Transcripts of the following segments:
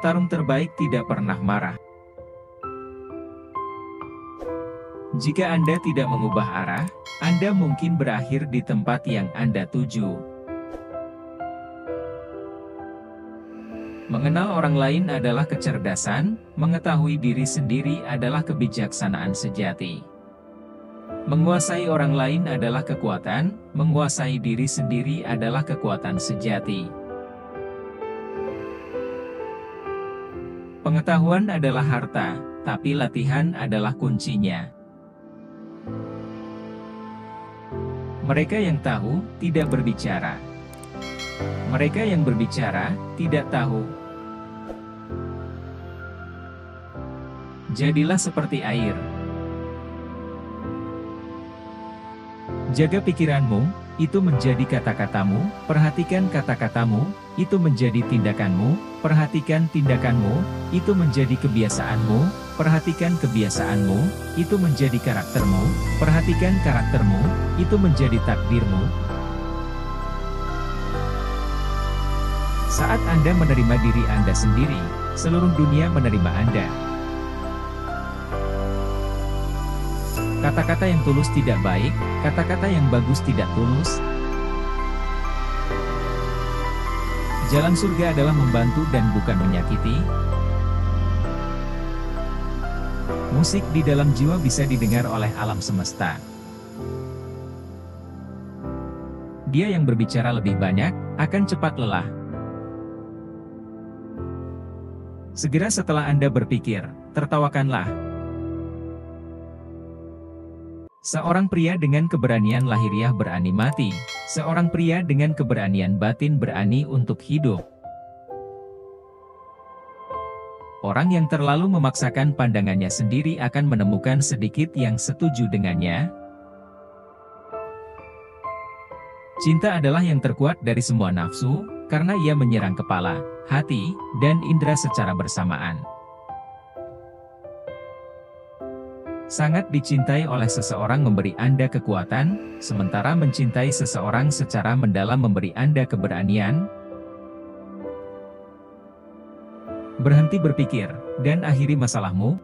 Petarung terbaik tidak pernah marah. Jika Anda tidak mengubah arah, Anda mungkin berakhir di tempat yang Anda tuju. Mengenal orang lain adalah kecerdasan, mengetahui diri sendiri adalah kebijaksanaan sejati. Menguasai orang lain adalah kekuatan, menguasai diri sendiri adalah kekuatan sejati. Pengetahuan adalah harta, tapi latihan adalah kuncinya. Mereka yang tahu, tidak berbicara. Mereka yang berbicara, tidak tahu. Jadilah seperti air. Jaga pikiranmu, itu menjadi kata-katamu, perhatikan kata-katamu, itu menjadi tindakanmu, perhatikan tindakanmu, itu menjadi kebiasaanmu, perhatikan kebiasaanmu, itu menjadi karaktermu, perhatikan karaktermu, itu menjadi takdirmu. Saat Anda menerima diri Anda sendiri, seluruh dunia menerima Anda. Kata-kata yang tulus tidak baik, kata-kata yang bagus tidak tulus. Jalan surga adalah membantu dan bukan menyakiti. Musik di dalam jiwa bisa didengar oleh alam semesta. Dia yang berbicara lebih banyak, akan cepat lelah. Segera setelah Anda berpikir, tertawakanlah. Seorang pria dengan keberanian lahiriah berani mati, seorang pria dengan keberanian batin berani untuk hidup. Orang yang terlalu memaksakan pandangannya sendiri akan menemukan sedikit yang setuju dengannya. Cinta adalah yang terkuat dari semua nafsu, karena ia menyerang kepala, hati, dan indera secara bersamaan. Sangat dicintai oleh seseorang memberi Anda kekuatan, sementara mencintai seseorang secara mendalam memberi Anda keberanian. Berhenti berpikir, dan akhiri masalahmu.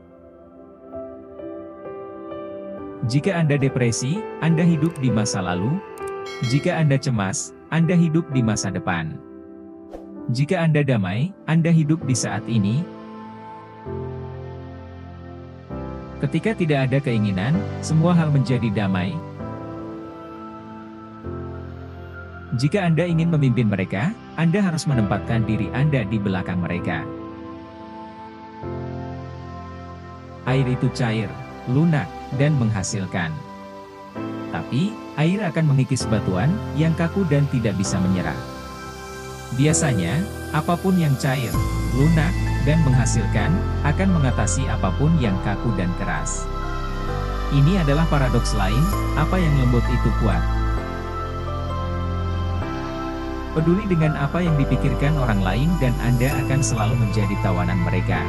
Jika Anda depresi, Anda hidup di masa lalu. Jika Anda cemas, Anda hidup di masa depan. Jika Anda damai, Anda hidup di saat ini. Ketika tidak ada keinginan, semua hal menjadi damai. Jika Anda ingin memimpin mereka, Anda harus menempatkan diri Anda di belakang mereka. Air itu cair, lunak, dan menghasilkan. Tapi, air akan mengikis batuan, yang kaku dan tidak bisa menyerah. Biasanya, apapun yang cair, lunak, dan menghasilkan, akan mengatasi apapun yang kaku dan keras. Ini adalah paradoks lain, apa yang lembut itu kuat. Peduli dengan apa yang dipikirkan orang lain dan Anda akan selalu menjadi tawanan mereka.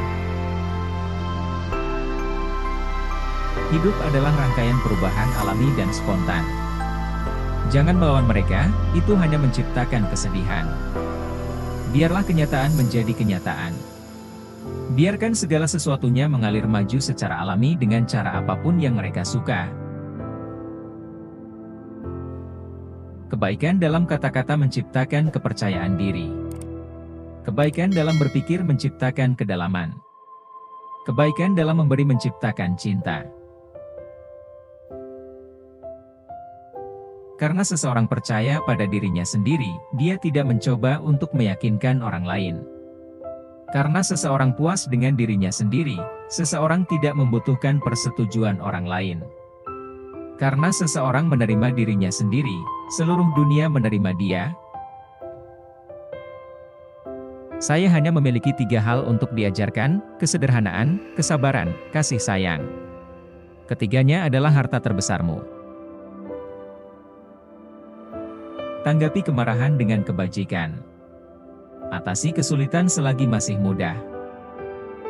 Hidup adalah rangkaian perubahan alami dan spontan. Jangan melawan mereka, itu hanya menciptakan kesedihan. Biarlah kenyataan menjadi kenyataan. Biarkan segala sesuatunya mengalir maju secara alami dengan cara apapun yang mereka suka. Kebaikan dalam kata-kata menciptakan kepercayaan diri. Kebaikan dalam berpikir menciptakan kedalaman. Kebaikan dalam memberi menciptakan cinta. Karena seseorang percaya pada dirinya sendiri, dia tidak mencoba untuk meyakinkan orang lain. Karena seseorang puas dengan dirinya sendiri, seseorang tidak membutuhkan persetujuan orang lain. Karena seseorang menerima dirinya sendiri, seluruh dunia menerima dia. Saya hanya memiliki 3 hal untuk diajarkan: kesederhanaan, kesabaran, kasih sayang. Ketiganya adalah harta terbesarmu. Tanggapi kemarahan dengan kebajikan. Atasi kesulitan selagi masih muda.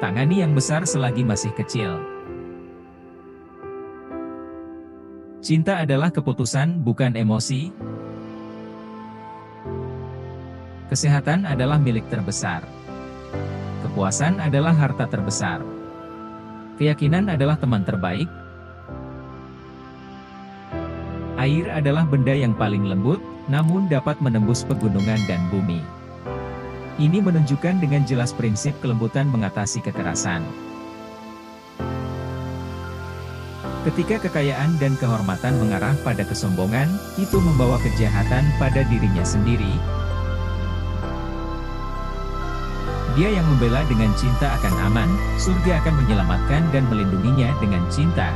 Tangani yang besar selagi masih kecil. Cinta adalah keputusan, bukan emosi. Kesehatan adalah milik terbesar. Kepuasan adalah harta terbesar. Keyakinan adalah teman terbaik. Air adalah benda yang paling lembut, namun dapat menembus pegunungan dan bumi. Ini menunjukkan dengan jelas prinsip kelembutan mengatasi kekerasan. Ketika kekayaan dan kehormatan mengarah pada kesombongan, itu membawa kejahatan pada dirinya sendiri. Dia yang membela dengan cinta akan aman, surga akan menyelamatkan dan melindunginya dengan cinta.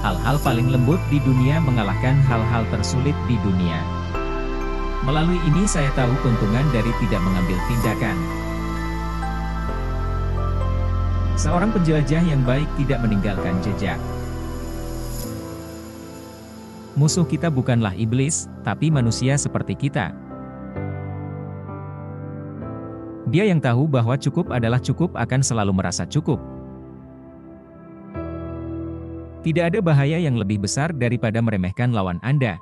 Hal-hal paling lembut di dunia mengalahkan hal-hal tersulit di dunia. Melalui ini saya tahu keuntungan dari tidak mengambil tindakan. Seorang penjelajah yang baik tidak meninggalkan jejak. Musuh kita bukanlah iblis, tapi manusia seperti kita. Dia yang tahu bahwa cukup adalah cukup akan selalu merasa cukup. Tidak ada bahaya yang lebih besar daripada meremehkan lawan Anda.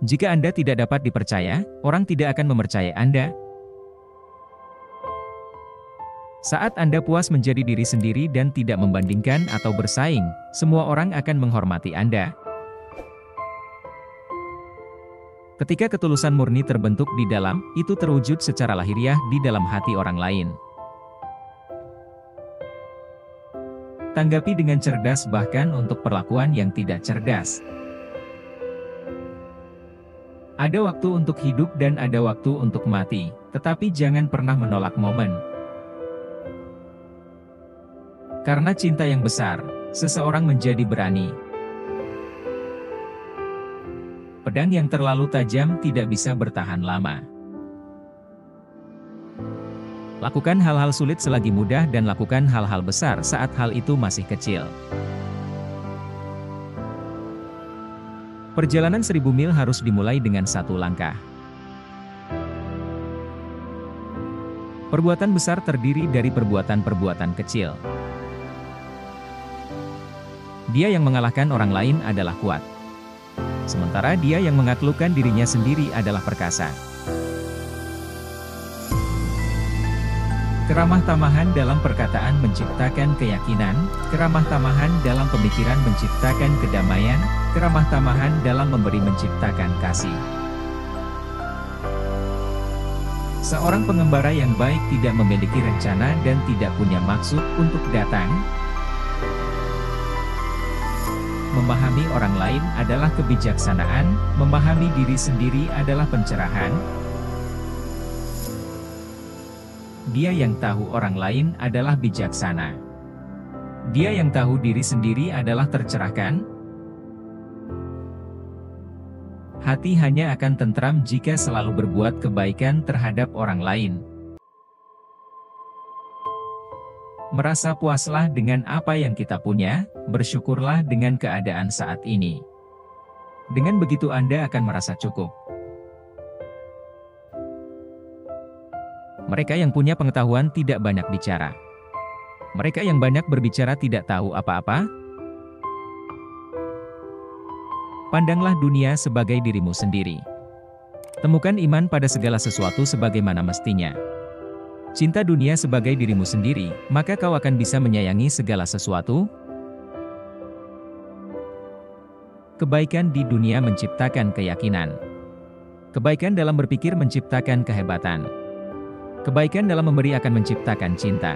Jika Anda tidak dapat dipercaya, orang tidak akan mempercayai Anda. Saat Anda puas menjadi diri sendiri dan tidak membandingkan atau bersaing, semua orang akan menghormati Anda. Ketika ketulusan murni terbentuk di dalam, itu terwujud secara lahiriah di dalam hati orang lain. Tanggapi dengan cerdas bahkan untuk perlakuan yang tidak cerdas. Ada waktu untuk hidup dan ada waktu untuk mati, tetapi jangan pernah menolak momen. Karena cinta yang besar, seseorang menjadi berani. Pedang yang terlalu tajam tidak bisa bertahan lama. Lakukan hal-hal sulit selagi mudah dan lakukan hal-hal besar saat hal itu masih kecil. Perjalanan 1000 mil harus dimulai dengan satu langkah. Perbuatan besar terdiri dari perbuatan-perbuatan kecil. Dia yang mengalahkan orang lain adalah kuat. Sementara dia yang menaklukkan dirinya sendiri adalah perkasa. Keramah tamahan dalam perkataan menciptakan keyakinan, keramah tamahan dalam pemikiran menciptakan kedamaian, keramah tamahan dalam memberi menciptakan kasih. Seorang pengembara yang baik tidak memiliki rencana dan tidak punya maksud untuk datang. Memahami orang lain adalah kebijaksanaan, memahami diri sendiri adalah pencerahan. Dia yang tahu orang lain adalah bijaksana. Dia yang tahu diri sendiri adalah tercerahkan. Hati hanya akan tentram jika selalu berbuat kebaikan terhadap orang lain. Merasa puaslah dengan apa yang kita punya, bersyukurlah dengan keadaan saat ini. Dengan begitu Anda akan merasa cukup. Mereka yang punya pengetahuan tidak banyak bicara. Mereka yang banyak berbicara tidak tahu apa-apa. Pandanglah dunia sebagai dirimu sendiri. Temukan iman pada segala sesuatu sebagaimana mestinya. Cinta dunia sebagai dirimu sendiri, maka kau akan bisa menyayangi segala sesuatu. Kebaikan di dunia menciptakan keyakinan. Kebaikan dalam berpikir menciptakan kehebatan. Kebaikan dalam memberi akan menciptakan cinta.